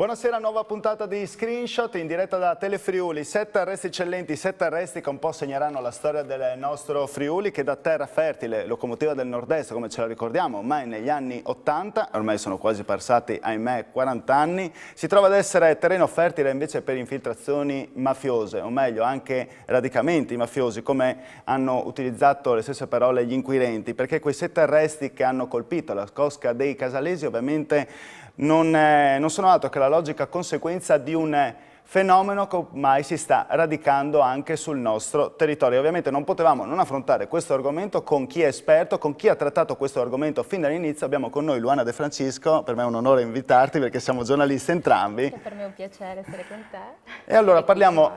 Buonasera, nuova puntata di Screenshot in diretta da Telefriuli. 7 arresti eccellenti, 7 arresti che un po' segneranno la storia del nostro Friuli, che da terra fertile, locomotiva del nord-est, come ce la ricordiamo, ormai negli anni 80, ormai sono quasi passati, ahimè, 40 anni, si trova ad essere terreno fertile invece per infiltrazioni mafiose, o meglio anche radicamenti mafiosi, come hanno utilizzato le stesse parole gli inquirenti, perché quei 7 arresti che hanno colpito la cosca dei Casalesi ovviamente non sono altro che la logica conseguenza di un fenomeno che ormai si sta radicando anche sul nostro territorio. Ovviamente non potevamo non affrontare questo argomento con chi è esperto, con chi ha trattato questo argomento fin dall'inizio. Abbiamo con noi Luana De Francisco, per me è un onore invitarti perché siamo giornalisti entrambi. Per me è un piacere essere con te. E allora parliamo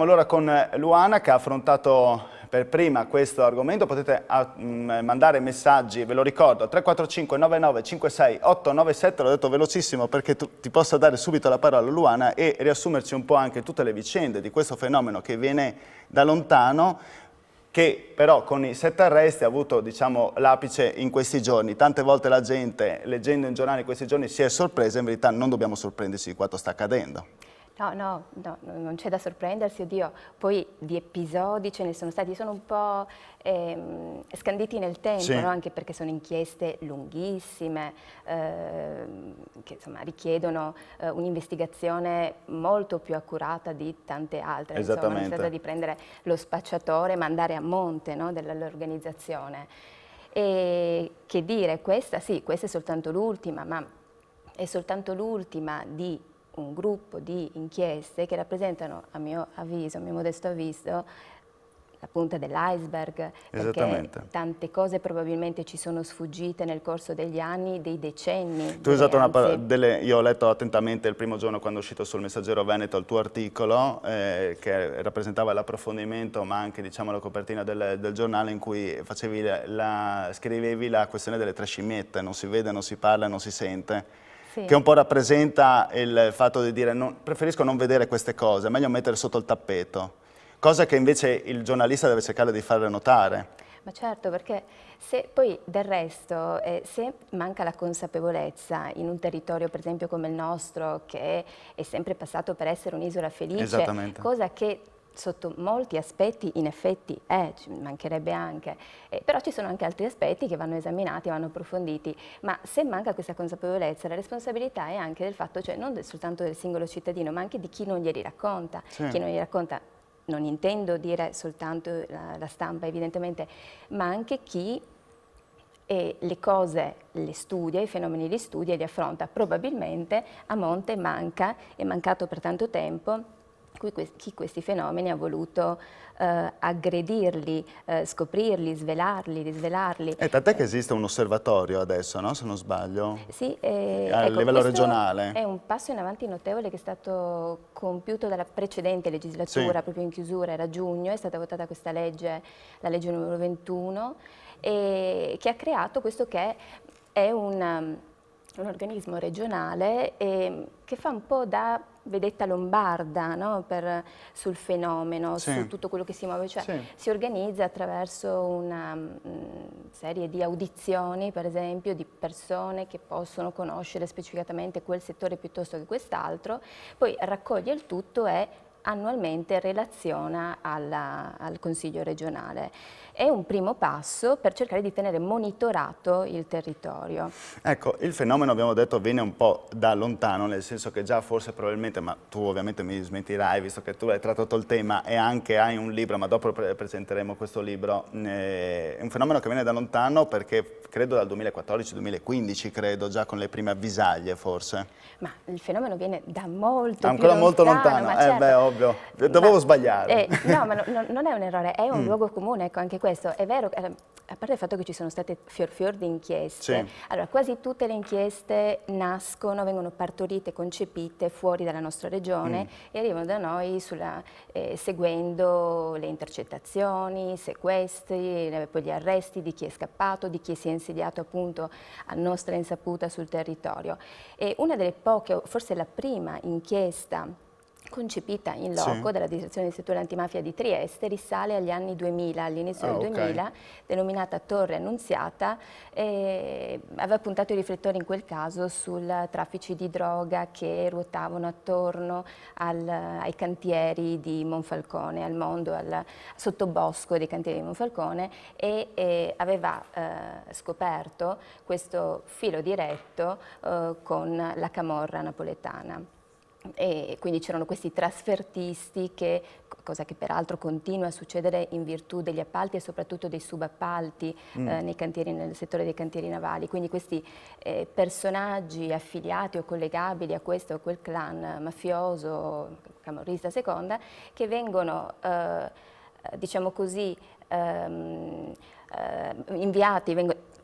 allora con Luana, che ha affrontato per prima questo argomento. Potete mandare messaggi, ve lo ricordo, 345 99 56 897, l'ho detto velocissimo perché ti possa dare subito la parola a Luana e riassumerci un po' anche tutte le vicende di questo fenomeno che viene da lontano, che però con i 7 arresti ha avuto, diciamo, l'apice in questi giorni. Tante volte la gente, leggendo in giornali in questi giorni, si è sorpresa. In verità non dobbiamo sorprenderci di quanto sta accadendo. No, non c'è da sorprendersi, oddio, poi di episodi ce ne sono stati, sono un po' scanditi nel tempo, sì, no? Anche perché sono inchieste lunghissime, che insomma richiedono un'investigazione molto più accurata di tante altre. Insomma, non si tratta di prendere lo spacciatore e mandare a monte, no, dell'organizzazione. E che dire, questa è soltanto l'ultima, ma è soltanto l'ultima di un gruppo di inchieste che rappresentano, a mio avviso, a mio modesto avviso, la punta dell'iceberg, perché tante cose probabilmente ci sono sfuggite nel corso degli anni, dei decenni. Tu hai usato una parola, io ho letto attentamente il primo giorno quando è uscito sul Messaggero Veneto il tuo articolo, che rappresentava l'approfondimento, ma anche, diciamo, la copertina del giornale, in cui scrivevi la questione delle 3 scimmiette: non si vede, non si parla, non si sente. Sì. Che un po' rappresenta il fatto di dire preferisco non vedere queste cose, è meglio mettere sotto il tappeto, cosa che invece il giornalista deve cercare di fare notare. Ma certo, perché se poi del resto, se manca la consapevolezza in un territorio per esempio come il nostro, che è sempre passato per essere un'isola felice, cosa che sotto molti aspetti in effetti ci mancherebbe anche, però ci sono anche altri aspetti che vanno esaminati, vanno approfonditi, ma se manca questa consapevolezza la responsabilità è anche del fatto, cioè non soltanto del singolo cittadino, ma anche di chi non glieli racconta. Sì. Chi non glieli racconta, non intendo dire soltanto la stampa evidentemente, ma anche chi le cose le studia, i fenomeni li studia e li affronta. Probabilmente a monte è mancato per tanto tempo chi questi fenomeni ha voluto aggredirli, scoprirli, svelarli, risvelarli. Tant'è che esiste un osservatorio adesso, no? Se non sbaglio, sì, a livello regionale. È un passo in avanti notevole che è stato compiuto dalla precedente legislatura, sì. Proprio in chiusura, era giugno, è stata votata questa legge, la legge numero 21, che ha creato questo che è un organismo regionale che fa un po' da vedetta lombarda, no? Sul fenomeno, sì. Su tutto quello che si muove, cioè sì. Si organizza attraverso una serie di audizioni, per esempio, di persone che possono conoscere specificatamente quel settore piuttosto che quest'altro, poi raccoglie il tutto e annualmente relaziona al Consiglio regionale. È un primo passo per cercare di tenere monitorato il territorio. Ecco, il fenomeno, abbiamo detto, viene un po' da lontano, nel senso che già forse probabilmente, ma tu ovviamente mi smentirai, visto che tu hai trattato il tema e anche hai un libro, ma dopo presenteremo questo libro, è un fenomeno che viene da lontano perché credo dal 2014-2015, credo, già con le prime avvisaglie forse. Ma il fenomeno viene da molto ancora più molto lontano, ma certo. Beh, ovvio, dovevo sbagliare. No, ma non è un errore, è un luogo comune, ecco, anche questo. È vero, a parte il fatto che ci sono state fior di inchieste, sì. Allora quasi tutte le inchieste nascono, vengono partorite, concepite fuori dalla nostra regione e arrivano da noi seguendo le intercettazioni, i sequestri, poi gli arresti di chi è scappato, di chi si è insediato appunto a nostra insaputa sul territorio. E una delle poche, forse la prima inchiesta concepita in loco dalla Direzione del Settore Antimafia di Trieste, risale agli anni 2000, all'inizio del 2000, denominata Torre Annunziata, aveva puntato i riflettori in quel caso sul traffici di droga che ruotavano attorno ai cantieri di Monfalcone, al mondo, al sottobosco dei cantieri di Monfalcone, e aveva scoperto questo filo diretto con la camorra napoletana. E quindi c'erano questi trasfertisti, cosa che peraltro continua a succedere in virtù degli appalti e soprattutto dei subappalti nel settore dei cantieri navali, quindi questi personaggi affiliati o collegabili a questo o quel clan mafioso, camorrista seconda, che vengono, diciamo così,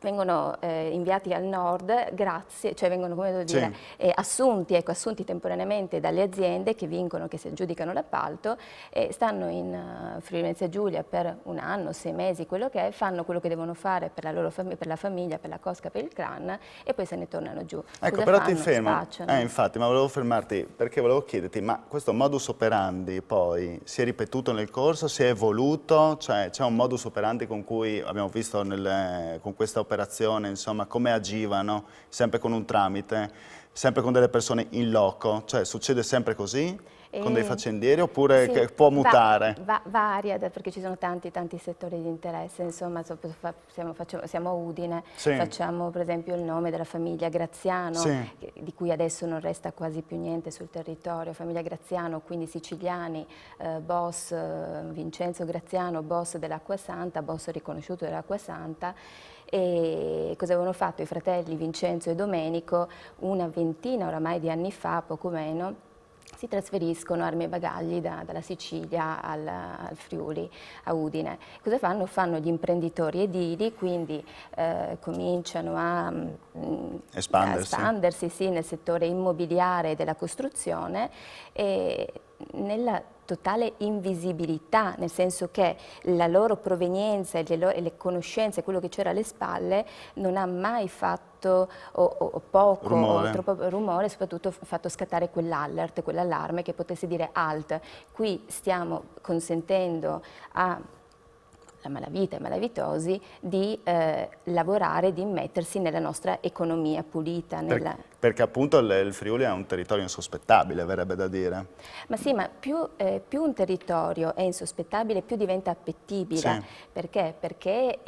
vengono inviati al nord grazie, cioè vengono, come devo dire, assunti temporaneamente dalle aziende che vincono, che si aggiudicano l'appalto, e stanno in Friuli Venezia Giulia per un anno, 6 mesi, quello che è, fanno quello che devono fare per la loro per la famiglia, per la cosca, per il clan, e poi se ne tornano giù. Ecco, però ti fermo, infatti, ma volevo fermarti perché volevo chiederti, ma questo modus operandi poi si è ripetuto nel corso, si è evoluto, cioè c'è un modus operandi con cui abbiamo visto con questa operazione, insomma, come agivano, sempre con un tramite, sempre con delle persone in loco, cioè succede sempre così? Con dei faccendieri, oppure che può mutare? Varia, perché ci sono tanti settori di interesse, insomma, siamo a Udine, facciamo per esempio il nome della famiglia Graziano, di cui adesso non resta quasi più niente sul territorio, famiglia Graziano, quindi siciliani, boss Vincenzo Graziano, boss dell'Acqua Santa, boss riconosciuto dell'Acqua Santa. E cosa avevano fatto i fratelli Vincenzo e Domenico? Una ventina oramai di anni fa, poco meno, si trasferiscono armi e bagagli dalla Sicilia al Friuli, a Udine. Cosa fanno? Fanno gli imprenditori edili, quindi cominciano a espandersi nel settore immobiliare e della costruzione, e nella totale invisibilità, nel senso che la loro provenienza e le conoscenze, quello che c'era alle spalle, non ha mai fatto o poco rumore, o troppo rumore, soprattutto fatto scattare quell'alert, quell'allarme che potesse dire halt, qui stiamo consentendo alla malavita e malavitosi di lavorare, di immettersi nella nostra economia pulita. Perché appunto il Friuli è un territorio insospettabile, verrebbe da dire. Ma sì, ma più un territorio è insospettabile, più diventa appetibile. Perché? Perché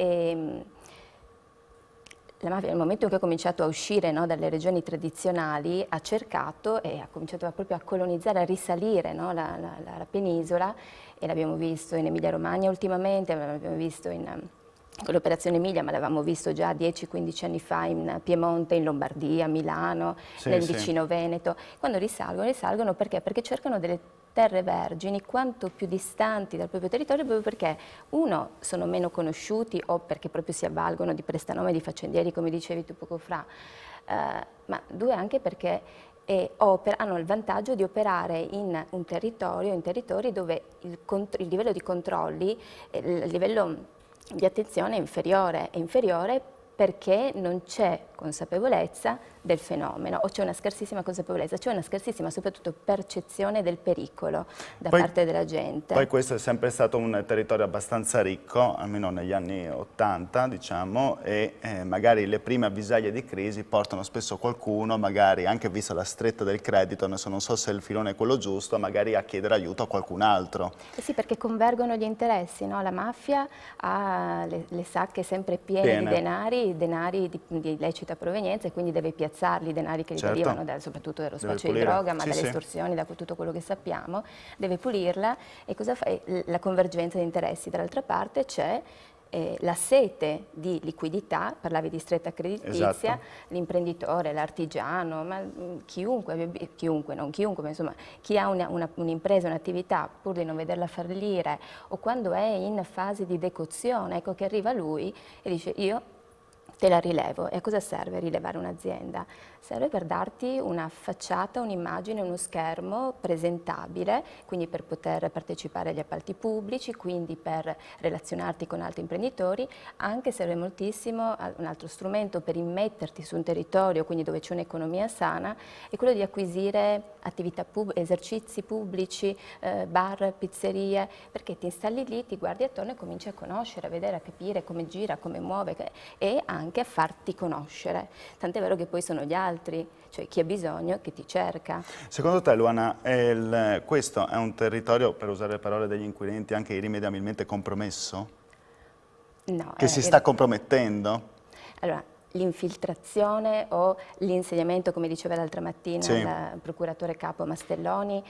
la mafia, nel momento in cui ha cominciato a uscire dalle regioni tradizionali, ha cercato e ha cominciato proprio a colonizzare, a risalire la penisola, e l'abbiamo visto in Emilia-Romagna ultimamente, l'abbiamo visto con l'operazione Emilia, ma l'avevamo visto già 10-15 anni fa in Piemonte, in Lombardia, a Milano, nel vicino Veneto. Quando risalgono perché? Perché cercano delle terre vergini quanto più distanti dal proprio territorio, proprio perché, uno, sono meno conosciuti, o perché proprio si avvalgono di prestanome, di faccendieri, come dicevi tu poco fa, ma due, anche perché hanno il vantaggio di operare in territori dove il livello di controlli, il livello di attenzione è inferiore perché non c'è consapevolezza del fenomeno, o c'è una scarsissima consapevolezza, c'è una scarsissima soprattutto percezione del pericolo da parte della gente. Poi questo è sempre stato un territorio abbastanza ricco, almeno negli anni 80, diciamo, e magari le prime avvisaglie di crisi portano spesso qualcuno, magari anche vista la stretta del credito, adesso non so se il filone è quello giusto, magari a chiedere aiuto a qualcun altro. Sì, perché convergono gli interessi, no? La mafia ha le sacche sempre piene di denari di illecita provenienza, e quindi deve piazzarli i denari che gli derivano soprattutto dallo spaccio di droga, ma dalle estorsioni, da tutto quello che sappiamo, deve pulirla. E cosa fa? La convergenza di interessi. Dall'altra parte c'è la sete di liquidità, parlavi di stretta creditizia, l'imprenditore, l'artigiano, ma chiunque, ma insomma chi ha un'impresa, un'attività, pur di non vederla fallire, o quando è in fase di decozione, ecco che arriva lui e dice: io te la rilevo. E a cosa serve rilevare un'azienda? Serve per darti una facciata, un'immagine, uno schermo presentabile, quindi per poter partecipare agli appalti pubblici, quindi per relazionarti con altri imprenditori. Anche serve moltissimo un altro strumento per immetterti su un territorio, quindi dove c'è un'economia sana, è quello di acquisire attività esercizi pubblici, bar, pizzerie, perché ti installi lì, ti guardi attorno e cominci a conoscere, a vedere, a capire come gira, come muove e anche a farti conoscere. Tant'è vero che poi sono gli altri, cioè chi ha bisogno che ti cerca. Secondo te, Luana, questo è un territorio, per usare le parole degli inquirenti, anche irrimediabilmente compromesso? No. Che si sta compromettendo? Allora, l'infiltrazione o l'insegnamento, come diceva l'altra mattina il procuratore capo Mastelloni,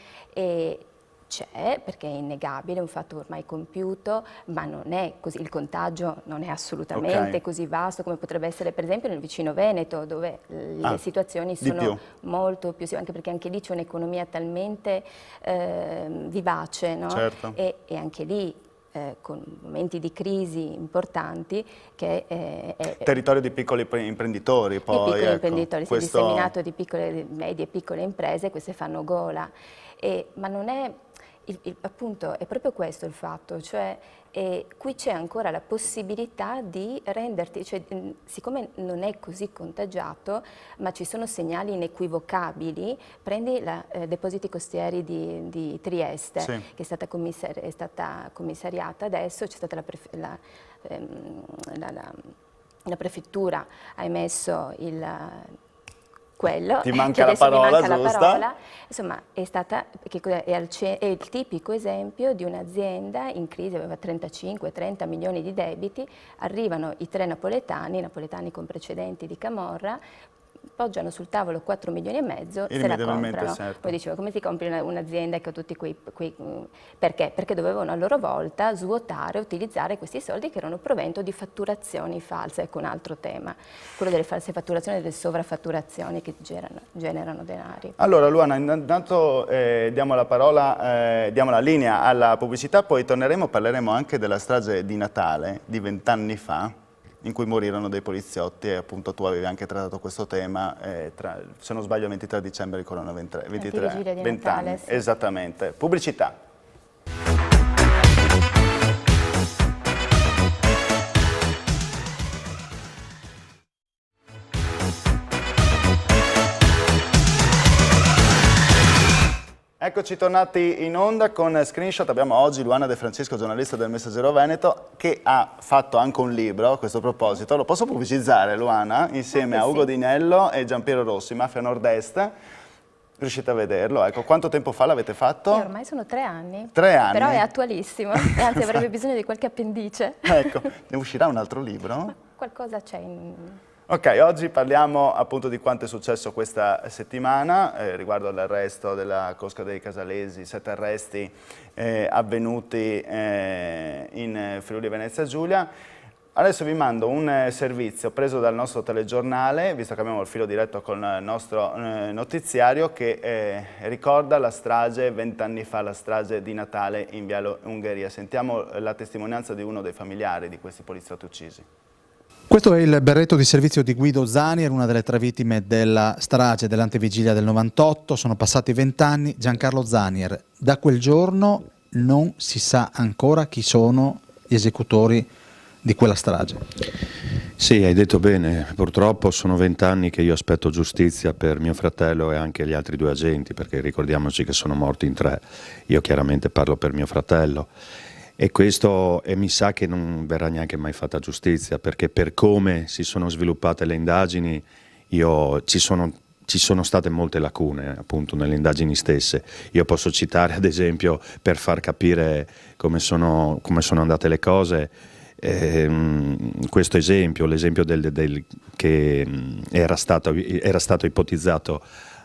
c'è, perché è innegabile, è un fatto ormai compiuto, ma non è così, il contagio non è assolutamente così vasto come potrebbe essere per esempio nel vicino Veneto, dove le situazioni sono molto più, anche perché anche lì c'è un'economia talmente vivace, no? Certo. E anche lì con momenti di crisi importanti che territorio di piccoli imprenditori, poi di piccoli imprenditori, si è disseminato di piccole, medie e piccole imprese, queste fanno gola, ma non è appunto è proprio questo il fatto, cioè qui c'è ancora la possibilità di renderti, cioè, siccome non è così contagiato, ma ci sono segnali inequivocabili, prendi la Depositi Costieri di Trieste, che è stata commissariata adesso, c'è stata la prefettura ha emesso quello, ti manca la parola giusta. Insomma, è il tipico esempio di un'azienda in crisi, aveva 35-30 milioni di debiti, arrivano i tre napoletani con precedenti di camorra, poggiano sul tavolo 4 milioni e mezzo, se la comprano. Certo. Poi dicevo, come si compri un'azienda che ha tutti perché? Perché dovevano a loro volta svuotare, utilizzare questi soldi che erano provento di fatturazioni false. Ecco un altro tema, quello delle false fatturazioni e delle sovrafatturazioni che generano denari. Allora Luana, intanto diamo la linea alla pubblicità, poi parleremo anche della strage di Natale di 20 anni fa, in cui morirono dei poliziotti, e appunto tu avevi anche trattato questo tema, se non sbaglio il 23 dicembre ricorrono 20 anni. Sì. Esattamente. Pubblicità. Eccoci tornati in onda con Screenshot. Abbiamo oggi Luana De Francesco, giornalista del Messaggero Veneto, che ha fatto anche un libro a questo proposito. Lo posso pubblicizzare, Luana, insieme a Ugo Dinello e Giampiero Rossi, Mafia Nord-Est. Riuscite a vederlo? Ecco, quanto tempo fa l'avete fatto? Ormai sono 3 anni. 3 anni? Però è attualissimo, e anzi avrebbe bisogno di qualche appendice. Ecco, ne uscirà un altro libro? Ma qualcosa c'è in... Ok, oggi parliamo appunto di quanto è successo questa settimana riguardo all'arresto della cosca dei Casalesi, 7 arresti avvenuti in Friuli Venezia Giulia. Adesso vi mando un servizio preso dal nostro telegiornale, visto che abbiamo il filo diretto con il nostro notiziario, che ricorda la strage 20 anni fa, la strage di Natale in Viale Ungheria. Sentiamo la testimonianza di uno dei familiari di questi poliziotti uccisi. Questo è il berretto di servizio di Guido Zanier, una delle 3 vittime della strage dell'antevigilia del 98. Sono passati 20 anni. Giancarlo Zanier, da quel giorno non si sa ancora chi sono gli esecutori di quella strage. Sì, hai detto bene, purtroppo sono 20 anni che io aspetto giustizia per mio fratello e anche gli altri 2 agenti, perché ricordiamoci che sono morti in 3. Io chiaramente parlo per mio fratello. E mi sa che non verrà neanche mai fatta giustizia, perché per come si sono sviluppate le indagini ci sono state molte lacune appunto nelle indagini stesse. Io posso citare ad esempio, per far capire come sono andate le cose, questo esempio, l'esempio che era stato ipotizzato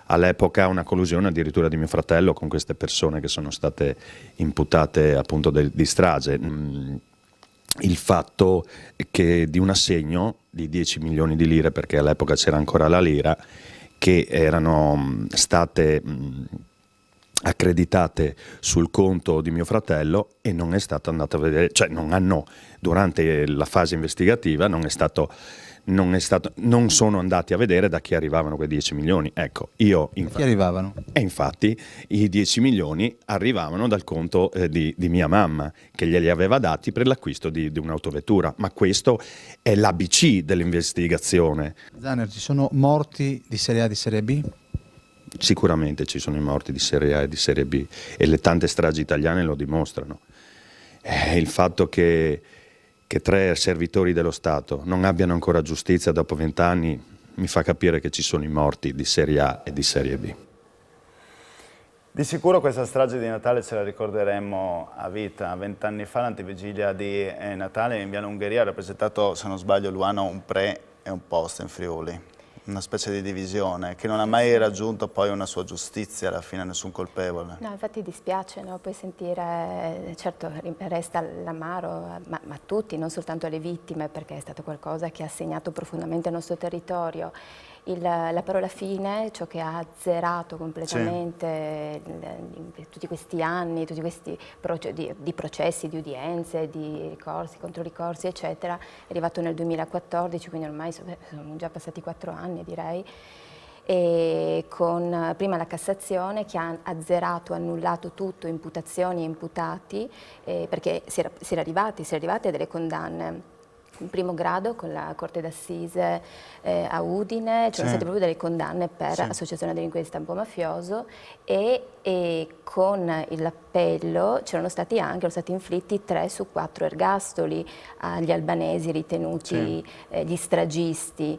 all'epoca una collusione addirittura di mio fratello con queste persone che sono state imputate appunto di strage. Il fatto che di un assegno di 10 milioni di lire, perché all'epoca c'era ancora la lira, che erano state accreditate sul conto di mio fratello e non è stato andato a vedere, cioè durante la fase investigativa non è stato non sono andati a vedere da chi arrivavano quei 10 milioni. Ecco, chi arrivavano? E infatti i 10 milioni arrivavano dal conto di mia mamma, che glieli aveva dati per l'acquisto di un'autovettura. Ma questo è l'ABC dell'investigazione. Zannier, ci sono morti di Serie A e di Serie B? Sicuramente ci sono i morti di Serie A e di Serie B, e le tante stragi italiane lo dimostrano. Il fatto che 3 servitori dello Stato non abbiano ancora giustizia dopo 20 anni mi fa capire che ci sono i morti di Serie A e di Serie B. Di sicuro questa strage di Natale ce la ricorderemo a vita. 20 anni fa l'antivigilia di Natale in Via Ungheria ha rappresentato, se non sbaglio, Luano un pre e un post in Friuli. Una specie di divisione che non ha mai raggiunto poi una sua giustizia, alla fine nessun colpevole. No, infatti dispiace, no? Poi sentire, certo resta l'amaro, ma a tutti, non soltanto alle vittime, perché è stato qualcosa che ha segnato profondamente il nostro territorio. La parola fine, ciò che ha azzerato completamente tutti questi anni, tutti questi di processi, di udienze, di ricorsi, controricorsi, eccetera, è arrivato nel 2014, quindi ormai sono già passati 4 anni, direi, e con prima la Cassazione che ha azzerato, annullato tutto, imputazioni e imputati, perché si era arrivati a delle condanne. In primo grado con la Corte d'Assise a Udine c'erano state proprio delle condanne per associazione a delinquere di stampo mafioso e con l'appello erano stati inflitti 3 su 4 ergastoli agli albanesi ritenuti gli stragisti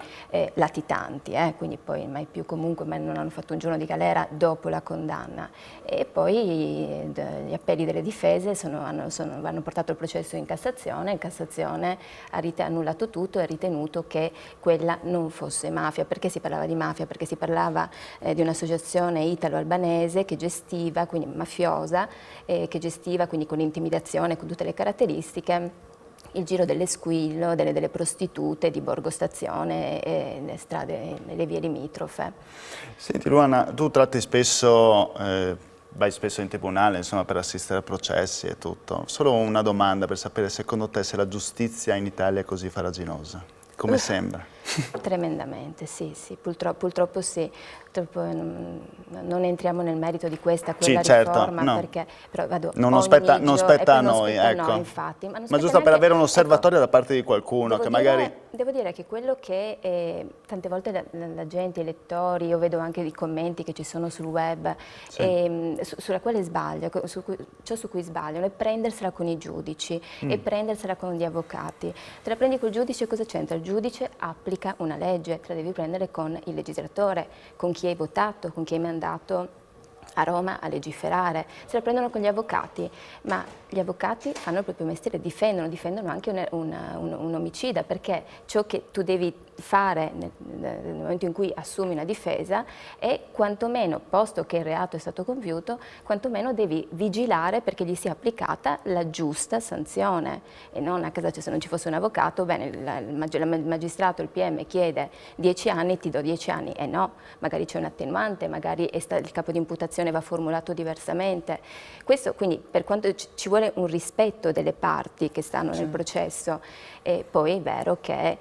latitanti, quindi poi mai più comunque non hanno fatto un giorno di galera dopo la condanna. E poi gli appelli delle difese hanno portato il processo in Cassazione ha annullato tutto e ha ritenuto che quella non fosse mafia. Perché si parlava di mafia? Perché si parlava di un'associazione italo-albanese che gestiva, quindi mafiosa, che gestiva quindi con l'intimidazione, con tutte le caratteristiche, il giro dell'Esquillo, delle prostitute di Borgo Stazione e le strade, le vie limitrofe. Senti Luana, tu tratti spesso... vai spesso in tribunale, insomma, per assistere a processi e tutto. Solo una domanda per sapere, secondo te, se la giustizia in Italia è così farraginosa? Come sembra? Tremendamente, sì, purtroppo sì. Purtroppo non entriamo nel merito di questa, quella riforma, perché però non spetta a noi, ecco. No, infatti, ma giusto per avere un osservatorio da parte di qualcuno che magari... Devo dire che quello che tante volte la gente, i lettori, io vedo anche i commenti che ci sono sul web, sulla quale sbaglio, ciò su cui sbagliano, è prendersela con i giudici e prendersela con gli avvocati. Te la prendi col giudice, cosa c'entra? Il giudice applica una legge, te la devi prendere con il legislatore, con chi hai votato, con chi hai mandato a Roma a legiferare. Se la prendono con gli avvocati, ma gli avvocati fanno il proprio mestiere, difendono anche un omicida, perché ciò che tu devi fare nel momento in cui assumi una difesa è quantomeno, posto che il reato è stato compiuto, quantomeno devi vigilare perché gli sia applicata la giusta sanzione e non a casa, cioè, se non ci fosse un avvocato, bene, il magistrato, il PM chiede 10 anni, ti do 10 anni, e no, magari c'è un attenuante, magari il capo di imputazione va formulato diversamente. Questo quindi, per quanto ci vuole un rispetto delle parti che stanno nel processo, e poi è vero che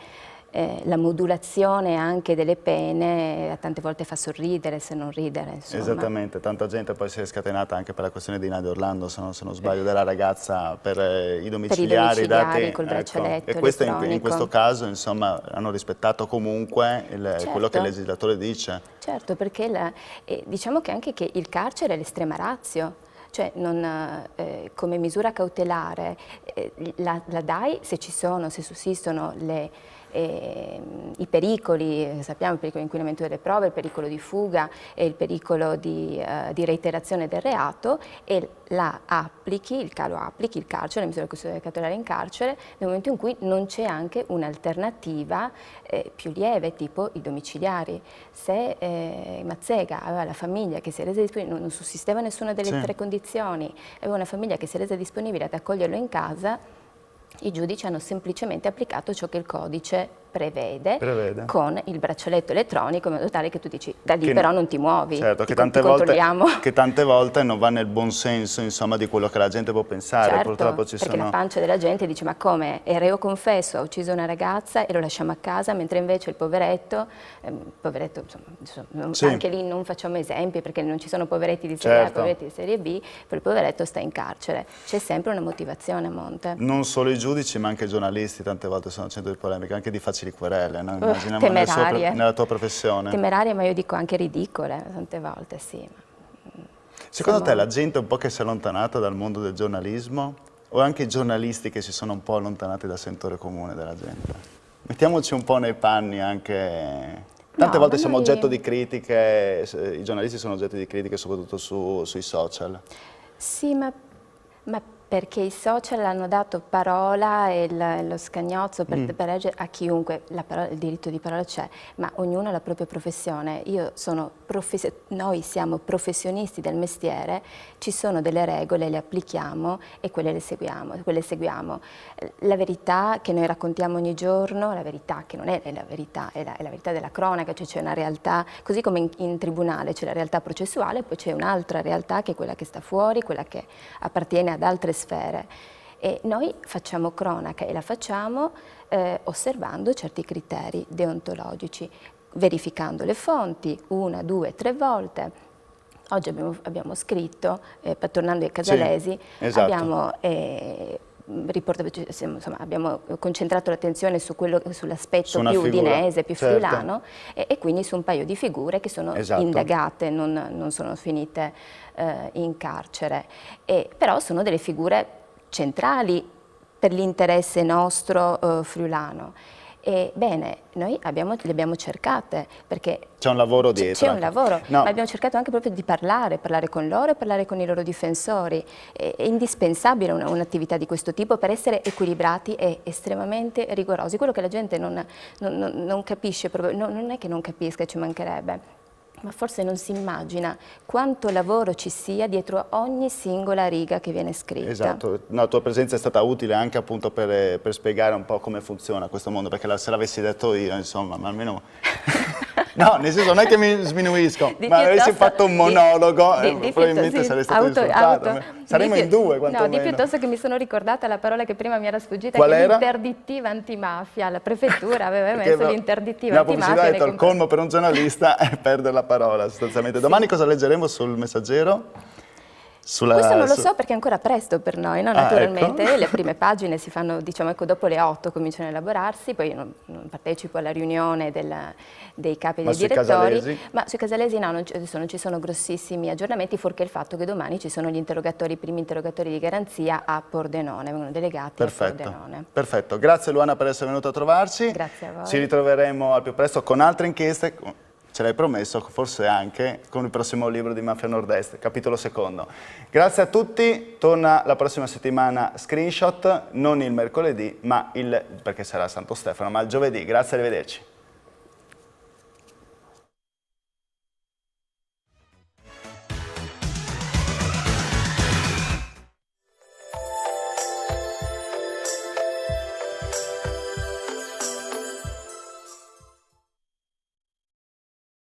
la modulazione anche delle pene tante volte fa sorridere, se non ridere, insomma. Esattamente, tanta gente poi si è scatenata anche per la questione di Nadia Orlando, se non sbaglio, della ragazza per i domiciliari dati col braccialetto, ecco. E questo in questo caso, insomma, hanno rispettato comunque quello che il legislatore dice. Certo, perché diciamo che anche che il carcere è l'estrema ratio. Cioè, come misura cautelare la dai se sussistono i pericoli, sappiamo il pericolo di inquinamento delle prove, il pericolo di fuga e il pericolo di reiterazione del reato, e lo applichi, il carcere, la misura cautelare in carcere, nel momento in cui non c'è anche un'alternativa più lieve, tipo i domiciliari. Se Mazzega aveva la famiglia che si è resa disponibile, non sussisteva nessuna delle 3 condizioni, aveva una famiglia che si è resa disponibile ad accoglierlo in casa, i giudici hanno semplicemente applicato ciò che il codice prevede con il braccialetto elettronico, in modo tale che tu dici da lì però non ti muovi, certo, che tante volte non va nel buon senso, insomma, di quello che la gente può pensare. Certo, purtroppo perché la pancia della gente dice ma come, è reo confesso, ha ucciso una ragazza e lo lasciamo a casa, mentre invece il poveretto insomma, anche lì non facciamo esempi perché non ci sono poveretti di serie A, poveretti di serie B, però il poveretto sta in carcere, c'è sempre una motivazione a monte. Non solo i giudici ma anche i giornalisti tante volte sono al centro di polemiche, anche di facili querele, no? Immaginiamo nella tua professione. Temerarie, ma io dico anche ridicole tante volte, sì. Secondo te la gente un po' che si è allontanata dal mondo del giornalismo o anche i giornalisti che si sono un po' allontanati dal sentore comune della gente? Mettiamoci un po' nei panni anche... Tante volte siamo oggetto di critiche, i giornalisti sono oggetto di critiche soprattutto sui social. Sì, ma perché i social hanno dato parola e lo scagnozzo per leggere a chiunque, il diritto di parola c'è, ma ognuno ha la propria professione. Noi siamo professionisti del mestiere, ci sono delle regole, le applichiamo e quelle seguiamo. La verità che noi raccontiamo ogni giorno, la verità che non è la verità, è la verità della cronaca, cioè c'è una realtà, così come in tribunale c'è la realtà processuale, poi c'è un'altra realtà che è quella che sta fuori, quella che appartiene ad altre sfere. E noi facciamo cronaca e la facciamo osservando certi criteri deontologici, verificando le fonti 1, 2, 3 volte. Oggi abbiamo scritto, tornando ai Casalesi, abbiamo abbiamo concentrato l'attenzione sull'aspetto più udinese, più friulano e quindi su un paio di figure che sono indagate, non sono finite in carcere, però sono delle figure centrali per l'interesse nostro friulano. Bene, noi le abbiamo cercate perché c'è un lavoro dietro. C'è un lavoro, ma abbiamo cercato anche proprio di parlare con loro e parlare con i loro difensori. È indispensabile un'attività di questo tipo per essere equilibrati e estremamente rigorosi. Quello che la gente non capisce, non è che non capisca, ci mancherebbe, ma forse non si immagina quanto lavoro ci sia dietro ogni singola riga che viene scritta. Esatto, la tua presenza è stata utile anche appunto per spiegare un po' come funziona questo mondo, perché se l'avessi detto io, insomma, ma almeno... No, nel senso non è che mi sminuisco, ma avessi fatto un monologo probabilmente sarei stato insultato. Saremmo in due quantomeno. No, di piuttosto che mi sono ricordata la parola che prima mi era sfuggita, che è l'interdittiva antimafia. La prefettura aveva messo l'interdittiva antimafia. La pubblicità ha detto il colmo per un giornalista è perdere la parola sostanzialmente. Domani cosa leggeremo sul Messaggero? Questo non lo so perché è ancora presto per noi, no? Naturalmente. Ecco. Le prime pagine si fanno, diciamo, ecco, dopo le 8 cominciano a elaborarsi, poi io non partecipo alla riunione dei capi dei direttori, Casalesi? Ma sui Casalesi no, adesso non ci sono grossissimi aggiornamenti, fuorché il fatto che domani ci sono i primi interrogatori di garanzia a Pordenone, vengono delegati a Pordenone. Perfetto, grazie Luana per essere venuta a trovarci. Grazie a voi. Ci ritroveremo al più presto con altre inchieste. Ce l'hai promesso, forse anche con il prossimo libro di Mafia Nord-Est, capitolo 2. Grazie a tutti, torna la prossima settimana Screenshot, non il mercoledì, perché sarà Santo Stefano, ma il giovedì. Grazie, arrivederci.